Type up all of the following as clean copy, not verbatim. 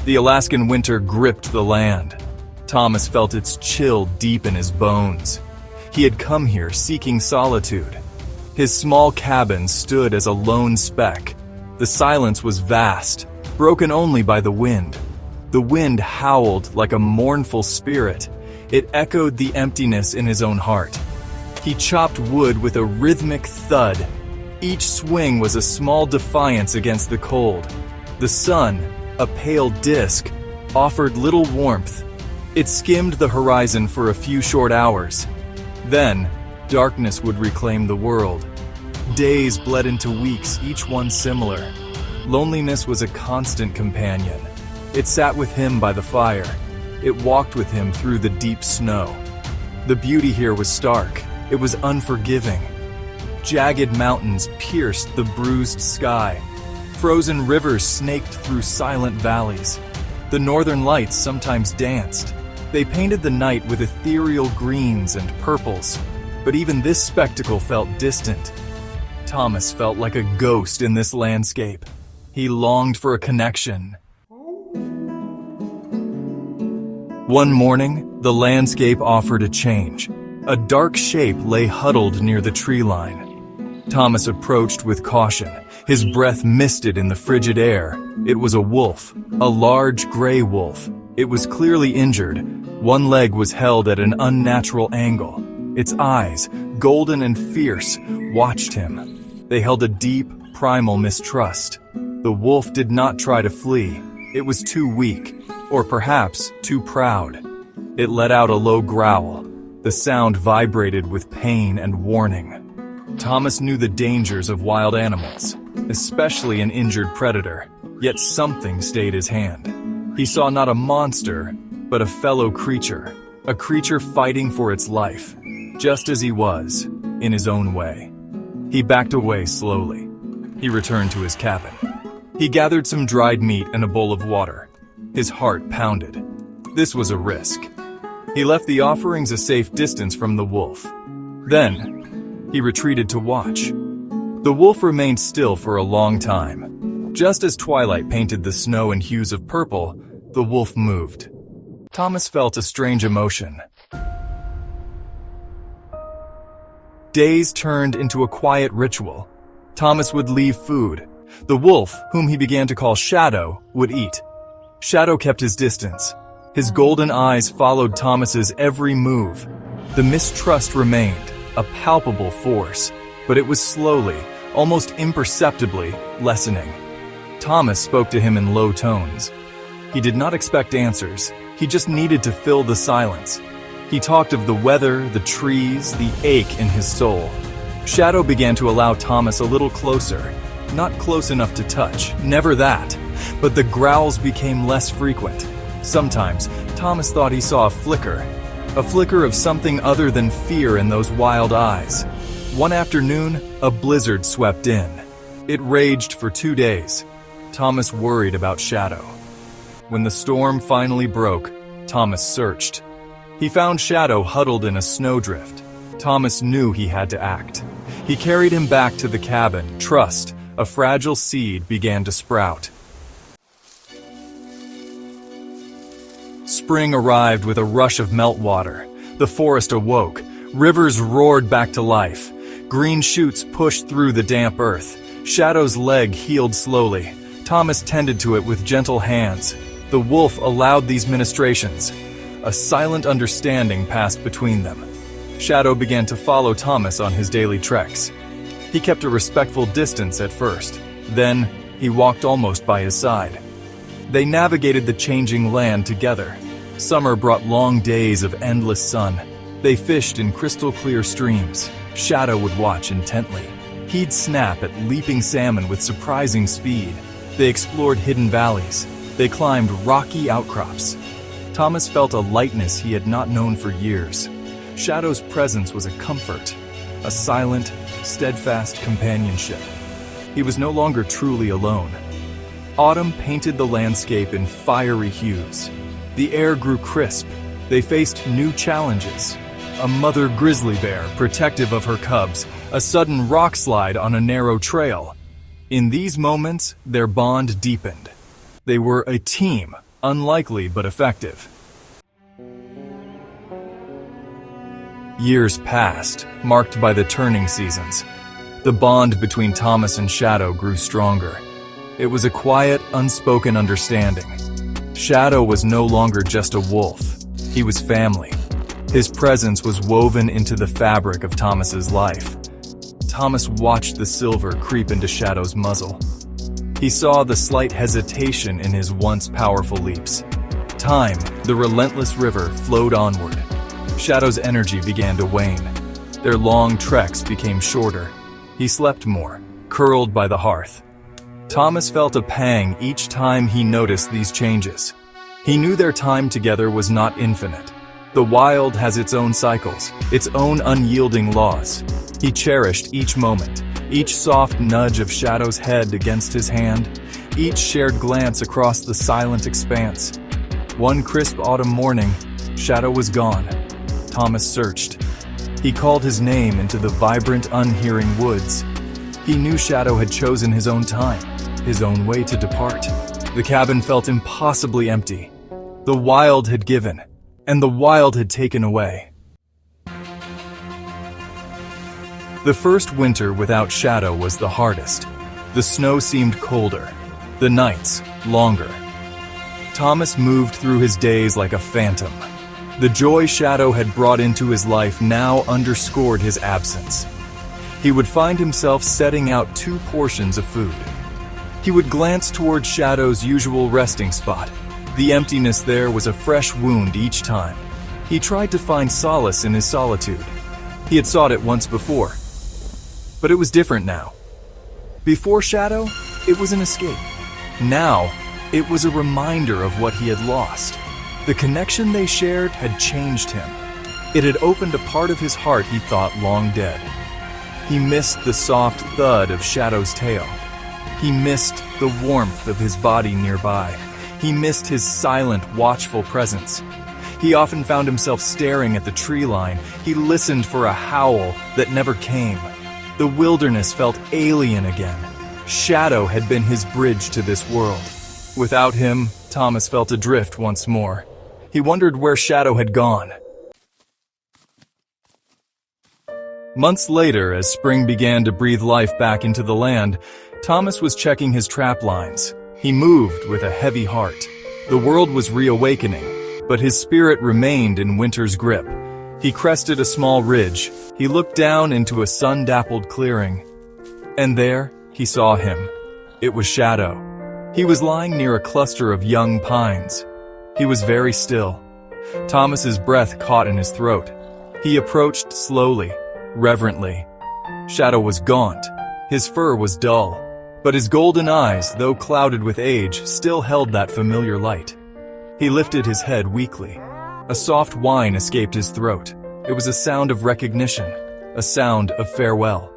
The Alaskan winter gripped the land. Thomas felt its chill deep in his bones. He had come here seeking solitude. His small cabin stood as a lone speck. The silence was vast, broken only by the wind. The wind howled like a mournful spirit. It echoed the emptiness in his own heart. He chopped wood with a rhythmic thud. Each swing was a small defiance against the cold. The sun, a pale disk, offered little warmth. It skimmed the horizon for a few short hours. Then, darkness would reclaim the world. Days bled into weeks, each one similar. Loneliness was a constant companion. It sat with him by the fire. It walked with him through the deep snow. The beauty here was stark. It was unforgiving. Jagged mountains pierced the bruised sky. Frozen rivers snaked through silent valleys. The northern lights sometimes danced. They painted the night with ethereal greens and purples. But even this spectacle felt distant. Thomas felt like a ghost in this landscape. He longed for a connection. One morning, the landscape offered a change. A dark shape lay huddled near the tree line. Thomas approached with caution. His breath misted in the frigid air. It was a wolf, a large gray wolf. It was clearly injured. One leg was held at an unnatural angle. Its eyes, golden and fierce, watched him. They held a deep, primal mistrust. The wolf did not try to flee. It was too weak, or perhaps too proud. It let out a low growl. The sound vibrated with pain and warning. Thomas knew the dangers of wild animals, especially an injured predator, yet something stayed his hand. He saw not a monster, but a fellow creature, a creature fighting for its life, just as he was, in his own way. He backed away slowly. He returned to his cabin. He gathered some dried meat and a bowl of water. His heart pounded. This was a risk. He left the offerings a safe distance from the wolf. Then, he retreated to watch. The wolf remained still for a long time. Just as twilight painted the snow in hues of purple, the wolf moved. Thomas felt a strange emotion. Days turned into a quiet ritual. Thomas would leave food. The wolf, whom he began to call Shadow, would eat. Shadow kept his distance. His golden eyes followed Thomas's every move. The mistrust remained, a palpable force, but it was slowly, almost imperceptibly, lessening. Thomas spoke to him in low tones. He did not expect answers. He just needed to fill the silence. He talked of the weather, the trees, the ache in his soul. Shadow began to allow Thomas a little closer. Not close enough to touch, never that. But the growls became less frequent. Sometimes, Thomas thought he saw a flicker of something other than fear in those wild eyes. One afternoon, a blizzard swept in. It raged for 2 days. Thomas worried about Shadow. When the storm finally broke, Thomas searched. He found Shadow huddled in a snowdrift. Thomas knew he had to act. He carried him back to the cabin. Trust, a fragile seed, began to sprout. Spring arrived with a rush of meltwater. The forest awoke. Rivers roared back to life. Green shoots pushed through the damp earth. Shadow's leg healed slowly. Thomas tended to it with gentle hands. The wolf allowed these ministrations. A silent understanding passed between them. Shadow began to follow Thomas on his daily treks. He kept a respectful distance at first. Then, he walked almost by his side. They navigated the changing land together. Summer brought long days of endless sun. They fished in crystal-clear streams. Shadow would watch intently. He'd snap at leaping salmon with surprising speed. They explored hidden valleys. They climbed rocky outcrops. Thomas felt a lightness he had not known for years. Shadow's presence was a comfort, a silent, steadfast companionship. He was no longer truly alone. Autumn painted the landscape in fiery hues. The air grew crisp. They faced new challenges. A mother grizzly bear, protective of her cubs, a sudden rock slide on a narrow trail. In these moments, their bond deepened. They were a team, Unlikely but effective. Years passed, marked by the turning seasons. The bond between Thomas and Shadow grew stronger. It was a quiet, unspoken understanding. Shadow was no longer just a wolf. He was family. His presence was woven into the fabric of Thomas's life. Thomas watched the silver creep into Shadow's muzzle. He saw the slight hesitation in his once powerful leaps. Time, the relentless river, flowed onward. Shadow's energy began to wane. Their long treks became shorter. He slept more, curled by the hearth. Thomas felt a pang each time he noticed these changes. He knew their time together was not infinite. The wild has its own cycles, its own unyielding laws. He cherished each moment, each soft nudge of Shadow's head against his hand, each shared glance across the silent expanse. One crisp autumn morning, Shadow was gone. Thomas searched. He called his name into the vibrant, unhearing woods. He knew Shadow had chosen his own time, his own way to depart. The cabin felt impossibly empty. The wild had given, and the wild had taken away. The first winter without Shadow was the hardest. The snow seemed colder, the nights longer. Thomas moved through his days like a phantom. The joy Shadow had brought into his life now underscored his absence. He would find himself setting out 2 portions of food. He would glance toward Shadow's usual resting spot. The emptiness there was a fresh wound each time. He tried to find solace in his solitude. He had sought it once before. But it was different now. Before Shadow, it was an escape. Now, it was a reminder of what he had lost. The connection they shared had changed him. It had opened a part of his heart he thought long dead. He missed the soft thud of Shadow's tail. He missed the warmth of his body nearby. He missed his silent, watchful presence. He often found himself staring at the tree line. He listened for a howl that never came. The wilderness felt alien again. Shadow had been his bridge to this world. Without him, Thomas felt adrift once more. He wondered where Shadow had gone. Months later, as spring began to breathe life back into the land, Thomas was checking his trap lines. He moved with a heavy heart. The world was reawakening, but his spirit remained in winter's grip. He crested a small ridge. He looked down into a sun-dappled clearing. And there, he saw him. It was Shadow. He was lying near a cluster of young pines. He was very still. Thomas's breath caught in his throat. He approached slowly, reverently. Shadow was gaunt. His fur was dull. But his golden eyes, though clouded with age, still held that familiar light. He lifted his head weakly. A soft whine escaped his throat. It was a sound of recognition, a sound of farewell.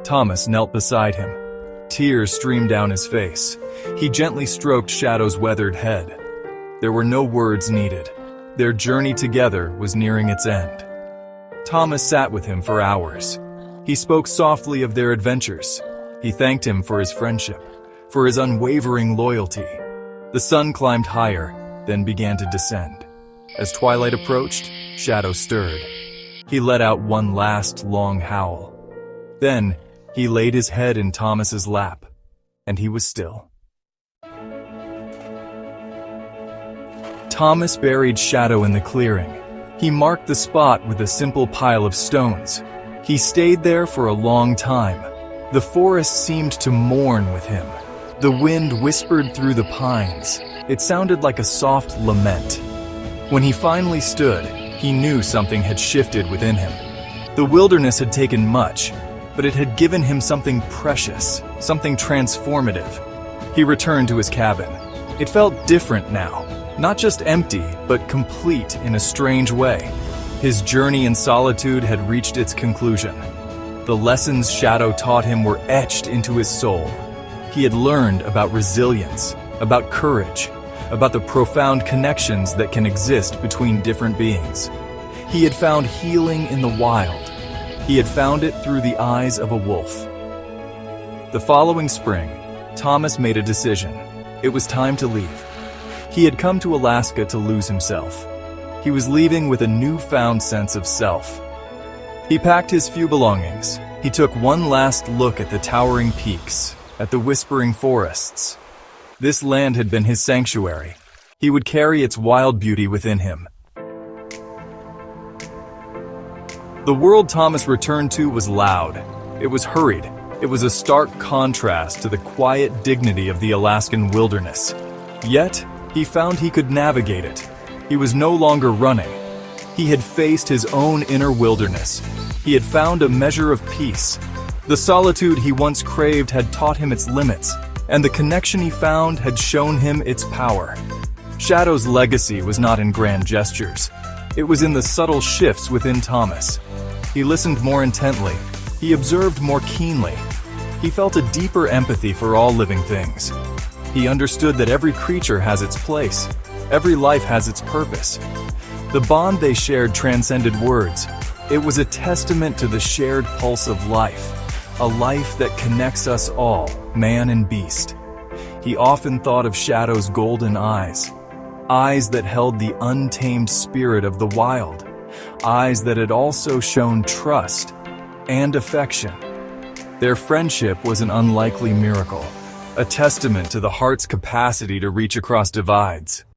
Thomas knelt beside him. Tears streamed down his face. He gently stroked Shadow's weathered head. There were no words needed. Their journey together was nearing its end. Thomas sat with him for hours. He spoke softly of their adventures. He thanked him for his friendship, for his unwavering loyalty. The sun climbed higher, then began to descend. As twilight approached, Shadow stirred. He let out one last long howl. Then, he laid his head in Thomas's lap, and he was still. Thomas buried Shadow in the clearing. He marked the spot with a simple pile of stones. He stayed there for a long time. The forest seemed to mourn with him. The wind whispered through the pines. It sounded like a soft lament. When he finally stood, he knew something had shifted within him. The wilderness had taken much, but it had given him something precious, something transformative. He returned to his cabin. It felt different now, not just empty, but complete in a strange way. His journey in solitude had reached its conclusion. The lessons Shadow taught him were etched into his soul. He had learned about resilience, about courage, about the profound connections that can exist between different beings. He had found healing in the wild. He had found it through the eyes of a wolf. The following spring, Thomas made a decision. It was time to leave. He had come to Alaska to lose himself. He was leaving with a newfound sense of self. He packed his few belongings. He took one last look at the towering peaks, at the whispering forests. This land had been his sanctuary. He would carry its wild beauty within him. The world Thomas returned to was loud. It was hurried. It was a stark contrast to the quiet dignity of the Alaskan wilderness. Yet, he found he could navigate it. He was no longer running. He had faced his own inner wilderness. He had found a measure of peace. The solitude he once craved had taught him its limits, and the connection he found had shown him its power. Shadow's legacy was not in grand gestures. It was in the subtle shifts within Thomas. He listened more intently. He observed more keenly. He felt a deeper empathy for all living things. He understood that every creature has its place. Every life has its purpose. The bond they shared transcended words. It was a testament to the shared pulse of life, a life that connects us all, man and beast. He often thought of Shadow's golden eyes, eyes that held the untamed spirit of the wild, eyes that had also shown trust and affection. Their friendship was an unlikely miracle, a testament to the heart's capacity to reach across divides.